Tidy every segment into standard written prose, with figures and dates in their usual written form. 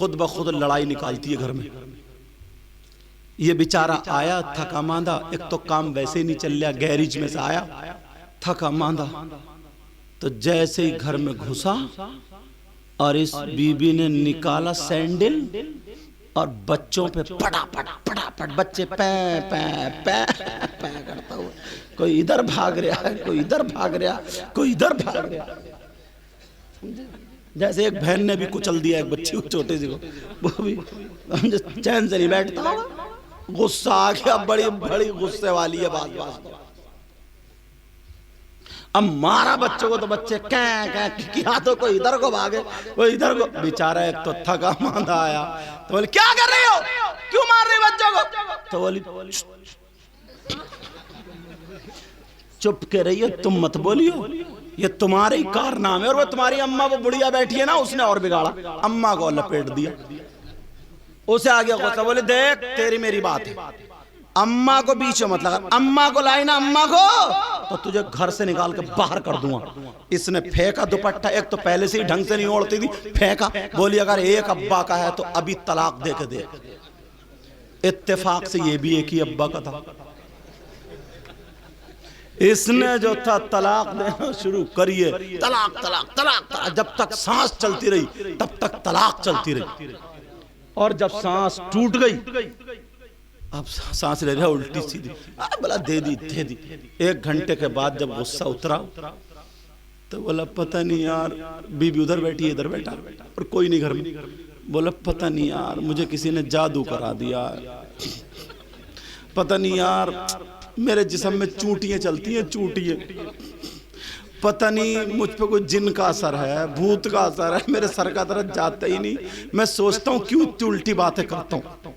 खुद ब खुद लड़ाई निकालती है घर में। ये बेचारा आया थका मांदा, एक तो काम वैसे ही नहीं चल रहा, गैरेज में से आया थका मांदा, तो जैसे ही घर में घुसा और इस बीबी ने निकाला सैंडल और बच्चों पे पड़ा पड़ा पड़ा पड़, बच्चे पै पै पै पै करता हुआ, कोई इधर भाग रहा है, कोई इधर भाग रहा, कोई इधर भाग रहा। जैसे एक बहन ने भी कुचल दिया एक बच्ची को, छोटे से को, वो भी चैन से नहीं बैठता, गुस्सा आ गया, बड़ी बड़ी गुस्से वाली है बात बात। अब मारा बच्चों को तो बच्चे क्या किया, तो कोई इधर को भागे कोई इधर को, बेचारा एक तो थका मांदा आया, तो बोले क्या कर रही हो, क्यों मार रही बच्चों को, तो बोली चुप के रहिए, तुम मत बोलियो, ये तुम्हारे ही कारनामे, और वो तुम्हारी अम्मा वो बुढ़िया बैठी है ना, उसने और बिगाड़ा, अम्मा को लपेट दिया। उसे आ गया गुस्सा, बोले देख तेरी मेरी बात है, अम्मा को बीच में मत लगा, अम्मा को लाई ना अम्मा को तो तुझे घर से निकाल के बाहर कर दूंगा। इसने फेंका दुपट्टा, एक तो पहले से ही ढंग से नहीं ओढ़ती थी, फेंका, बोली अगर एक अब्बा का है तो अभी तलाक दे के दे। इत्तेफाक से ये भी एक ही अब्बा का था। इसने जो था तलाक देना शुरू करिए, तलाक तलाक तलाक तलाक, जब तक सांस चलती रही तब तक तलाक चलती रही, और जब सांस टूट गई, अब सांस ले रहा उल्टी सीधी, बोला दे दी दे दी। 1 घंटे के बाद जब गुस्सा उतरा तो बोला पता नहीं यार, बीबी उधर बैठी है इधर बैठा और कोई नहीं घर में, बोला पता नहीं यार मुझे किसी ने जादू करा दिया, पता नहीं यार मेरे जिस्म में चूंटियां चलती हैं, चूंटियां, पता नहीं मुझ पे कोई जिन का असर है, भूत का असर है, मेरे सर का दर्द जाता ही नहीं, मैं सोचता हूँ क्यों इतनी उल्टी बातें करता हूँ,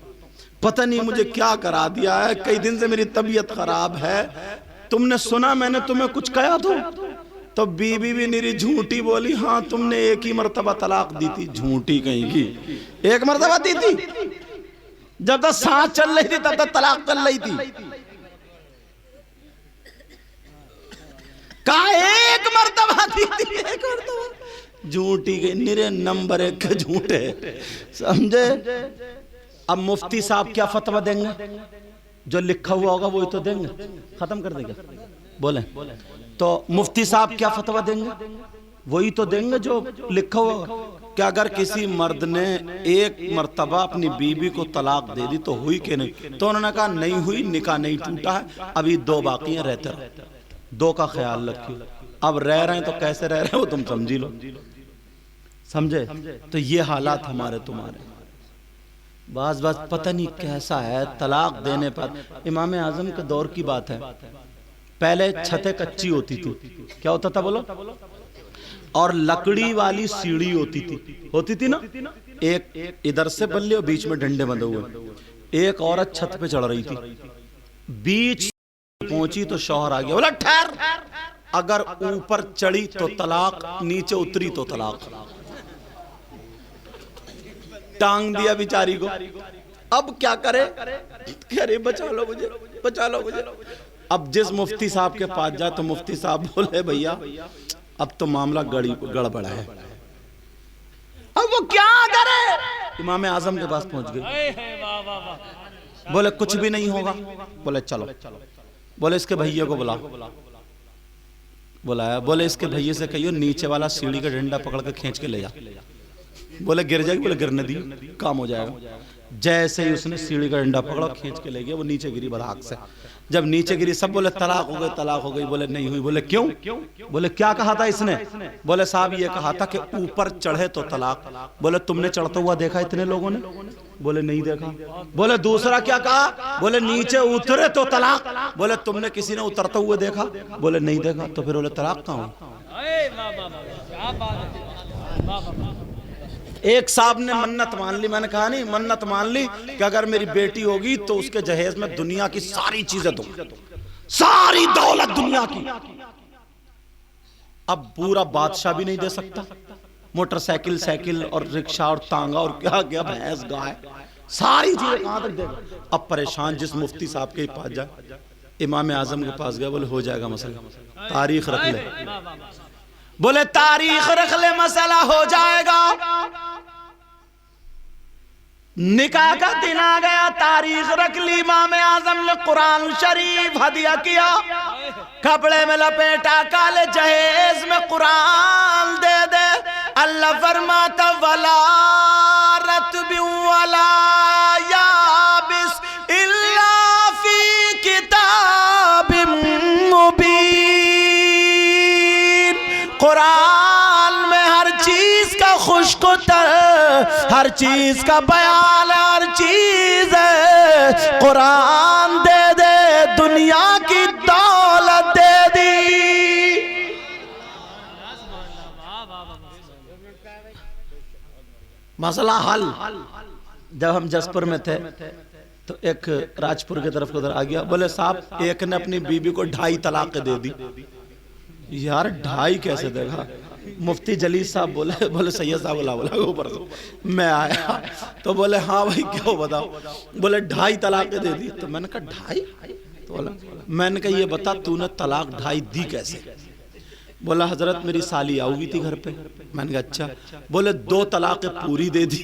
पता नहीं मुझे क्या करा दिया है, कई दिन से मेरी तबीयत खराब है, तुमने सुना मैंने तुम्हें कुछ कहा तो बीबी भी निरी झूठी बोली, हाँ तुमने एक ही मर्तबा तलाक दी थी, झूठी कहीं की, 1 मर्तबा दी थी, जब तक सांस चल रही थी तब तक तलाक चल रही थी, कहा 1 मर्तबा दी थी, 1 मर्तबा, झूठी गई, निरे नंबर 1 झूठे, समझे। अब मुफ्ती साहब क्या फतवा देंगे, जो लिखा हुआ होगा वही तो देंगे, खत्म कर देंगे, बोले तो मुफ्ती साहब क्या फतवा देंगे, वही तो देंगे जो लिखा हुआ। क्या अगर किसी मर्द ने 1 मर्तबा अपनी बीबी को तलाक दे दी तो हुई कि नहीं, तो उन्होंने कहा नहीं हुई, निकाह नहीं टूटा है, अभी 2 बाकी हैं, रहते रहो, 2 का ख्याल रखिए। अब रह रहे हैं तो कैसे रह रहे हैं वो तुम समझी लो, समझे। तो ये हालात हमारे तुम्हारे, बास बास पता नहीं कैसा है तलाक देने पर। इमाम आजम के दौर की बात है, पहले छतें कच्ची होती थी, क्या होता था बोलो, और लकड़ी वाली सीढ़ी होती थी ना, एक इधर से बल्ले और बीच में डंडे बंधे हुए। एक औरत छत पे चढ़ रही थी, बीच पहुंची तो शौहर आ गया, बोला ठहर, अगर ऊपर चढ़ी तो तलाक, नीचे उतरी तो तलाक, टांग दिया बेचारी को। अब क्या करे, अरे बचा लो मुझे, बचा लो मुझे। अब जिस मुफ्ती साहब के पास जाए तो मुफ्ती साहब बोले भैया अब तो मामला गड़बड़ है, अब वो क्या करे। इमाम आजम के पास पहुंच गए, बोले कुछ भी नहीं होगा, बोले चलो, बोले इसके भैया को बुलाया, बोले इसके भैया से कहियो नीचे वाला सीढ़ी का डंडा पकड़ के खींच के ले जा, बोले गिर जाएगी, बोले गिरने दी, काम हो जाएगा। जैसे ही उसने सीढ़ी का डंडा पकड़ा खींच के ले गया, वो नीचे गिरी बराक से। जब नीचे गिरी सब बोले तलाक हो गई, तलाक हो गई, बोले नहीं हुई, बोले क्यों, बोले क्या कहा था इसने, बोले साहब ये कहा था कि ऊपर चढ़े तो तलाक, बोले तुमने चढ़ता हुआ देखा इतने लोगों ने, बोले नहीं देखा, बोले दूसरा क्या कहा, बोले नीचे उतरे तो तलाक, बोले तुमने किसी ने उतरते हुए देखा, बोले नहीं देखा, तो फिर बोले तलाक कहाँ। एक साहब ने मन्नत मान ली, मैंने कहा नहीं मन्नत मान ली कि अगर मेरी बेटी होगी तो उसके जहेज में दुनिया की सारी चीजें दूं, सारी दौलत दुनिया की। अब पूरा बादशाह भी नहीं दे सकता, मोटरसाइकिल साइकिल और रिक्शा और तांगा और क्या क्या भैंस गाय सारी चीजें कहां तक देगा। अब परेशान जिस मुफ्ती साहब के पास जाए, इमाम आजम के पास गया, बोले हो जाएगा मसला, तारीख रख ले, बोले तारीख रख ले मसला हो जाएगा। निकाह का दिन आ गया, तारीख रख ली, इमाम आजम ने कुरान शरीफ हदिया किया, कपड़े में लपेटा, काले जहेज में कुरान दे दे। अल्लाह फरमाता वला रत्बि वला याबिस इल्ला फी किताबिम मुबीन। कुरान में हर चीज का खुशकुतर, हर चीज का बयान, हर चीज है। कुरान दे दे, दुनिया की दौलत दे दी। मसला हल। जब हम जसपुर में थे तो एक राजपुर की तरफ उधर आ गया, बोले साहब एक ने अपनी बीबी को 2.5 तलाक दे दी। यार 2.5 कैसे देगा? मुफ्ती जलील साहब बोले सैयद साहब बोला ऊपर से। मैं आया तो बोले हाँ भाई क्या बताओ? बोले 2.5 तलाक दे दी। तो मैंने कहा 2.5? तो बोला, मैंने कहा ये बता तूने तलाक 2.5 दी कैसे? बोला हजरत मेरी साली आऊगी थी घर पे। मैंने कहा अच्छा। बोले 2 तलाक पूरी दे दी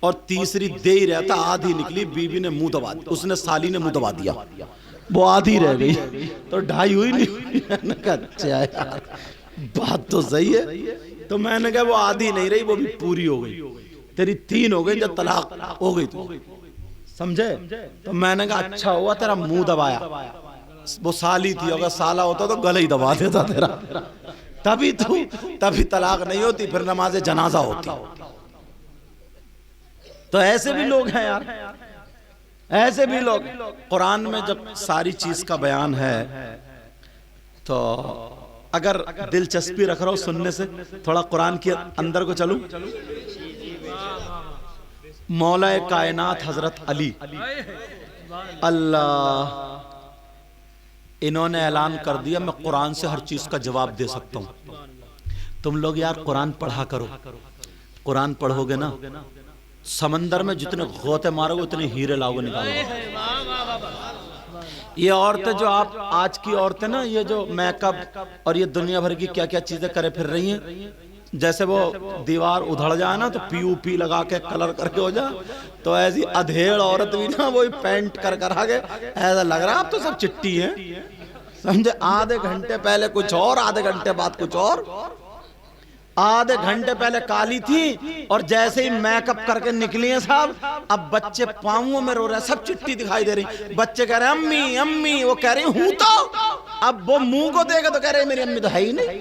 और तीसरी दे ही रहता, आधी निकली, बीबी ने मुंह दबा दिया, उसने साली ने मुंह दबा दिया, वो आधी रह गई, तो 2.5 हुई नहीं। मैंने कहा अच्छा यार बात तो सही है। तो मैंने कहा वो आधी नहीं रही, वो भी पूरी हो गई, तेरी 3 हो गई जब तलाक हो गई तो, समझे? तो मैंने कहा अच्छा हुआ तेरा मुंह दबाया, वो साली थी, अगर साला होता तो गले ही दबा देता तेरा, तभी तलाक नहीं होती, फिर नमाज जनाजा होती। तो ऐसे भी लोग हैं यार, ऐसे भी लोग। कुरान में जब सारी चीज का बयान है तो अगर दिलचस्पी रख रहा हूं सुनने से, थोड़ा कुरान के अंदर को चलूं। मौला कायनात हजरत अली अल्लाह, इन्होंने ऐलान कर दिया मैं कुरान से हर चीज का जवाब दे सकता हूं। तुम लोग यार कुरान पढ़ा करो, कुरान पढ़ोगे ना समंदर में जितने गोते मारोगे उतने हीरे लाओगे, निकालोगे। ये औरतें जो आप आज की औरतें ना, ये जो मेकअप और ये दुनिया भर की क्या क्या चीजें करे फिर रही हैं, जैसे वो दीवार उधड़ जाए ना तो पीयूपी लगा के कलर करके हो जाए, तो ऐसी अधेड़ औरत भी ना वही पेंट कर आगे, ऐसा लग रहा है आप तो सब चिट्टी हैं, समझे? आधे घंटे पहले कुछ और, आधे घंटे बाद कुछ और। आधे घंटे पहले काली थी और जैसे ही मेकअप करके निकली है साहब, अब बच्चे पाँवों में रो रहे हैं, सब चिट्टी दिखाई दे रही। बच्चे कह रहे हैं अम्मी अम्मी, वो कह रही हूं तो, अब वो मुंह को देखे तो कह रहे मेरी अम्मी तो है ही नहीं।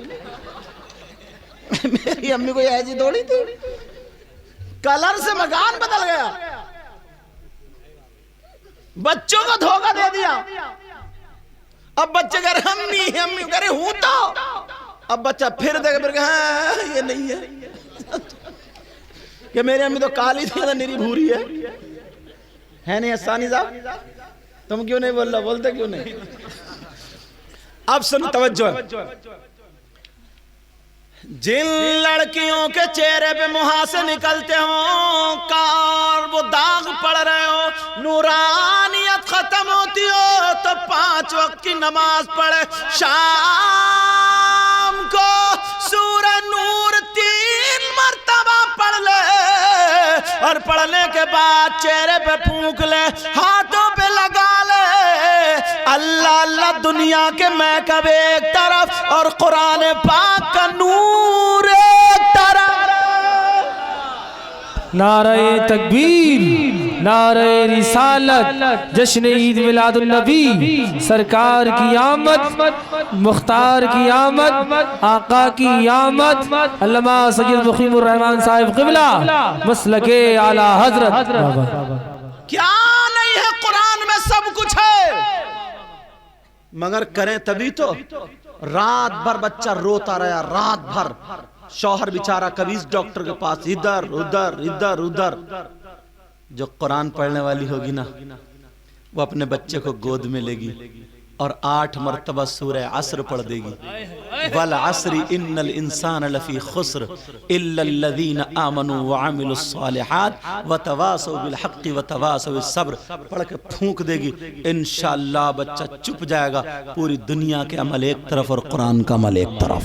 मेरी अम्मी को ऐसी थोड़ी थी, कलर से मकान बदल गया, बच्चों को धोखा दे दिया। अब बच्चे कह रहे अम्मी अम्मी, कह रहे हूं तो, अब बच्चा फिर देखे फिर हाँ ये नहीं है कि मेरी अम्मी तो काली थी तो निरी भूरी है नहीं? असानी साहब तुम क्यों नहीं बोल रहे, बोलते क्यों नहीं? अब सुन तवज्जो, जिन लड़कियों के चेहरे पे मुहासे निकलते हो, कार वो दाग पड़ रहे हो, नूरानियत खत्म होती हो तो 5 वक्त की नमाज पढ़े, शाम को सूरह नूर 3 मर्तबा पढ़ ले और पढ़ने के बाद चेहरे पे फूंक ले, हाथों पे लगा ले। अल्लाह अल्लाह दुनिया के मेकअप एक तरफ और कुरान पाक का नूर एक तरफ। नारे तकबीर, नारे रिसालत, जश्न ईद मिलादुन नबी, सरकार की आमद, मुख्तार की आमद, आका की आमद, अल्लामा सैयद मुखीमुर रहमान साहिब क़िबला मसलके आला हजरत। क्या नहीं है कुरान में? सब कुछ है, मगर करें तभी तो। रात भर बच्चा रोता रहा, रात भर शौहर बेचारा कभी इस डॉक्टर के पास, इधर उधर इधर उधर। जो कुरान पढ़ने वाली होगी ना, वो अपने बच्चे को गोद में लेगी और 8 मर्तबा सूरह अस्र पढ़ देगी, वल अस्री इन्नल इंसान लफी खुस्र इल्लल्लज़ीना आमनू व अमिलुस सालिहात व तवासौ बिल हक़्क़ि व तवासौ बिस सब्र, पढ़ के फूंक देगी, इंशाअल्लाह बच्चा चुप जाएगा। पूरी दुनिया के अमल एक तरफ और कुरान का अमल एक तरफ।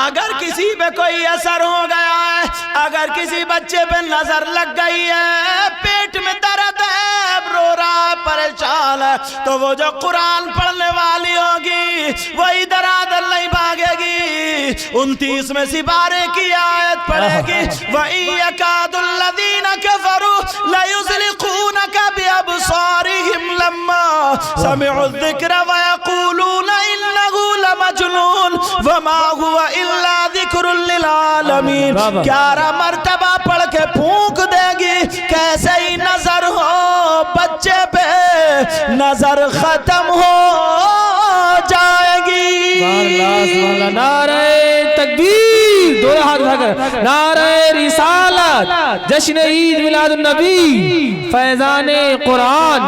अगर किसी पे कोई असर हो गया है, अगर किसी बच्चे पे नजर लग गई है, पेट में दर्द है, रो रहा है, परेशान है, तो वो जो कुरान पढ़ने वाली होगी वो इधर आधर नहीं भागेगी, 29 में सिपारे की आयत पढ़ेगी, वही यकादुल्लज़ीना कफ़रू लयुज़लिक़ूनका बिअबसारिहिम लम्मा समिअु ज़िक्र व यक़ूलूना इन्नहु लमजनून वमा हुवा इल्ला ज़िक्रुल लिल आलमीन। 11 मर्तबा पढ़ के फूंक देगी, कैसे ही नजर हो बच्चे पे, नजर खत्म हो जाएगी। नारे तकबीर, दोनों हाथ उठाकर नारे रिसालत, जश्न ईद मिलादुन नबी, फैजाने कुरान।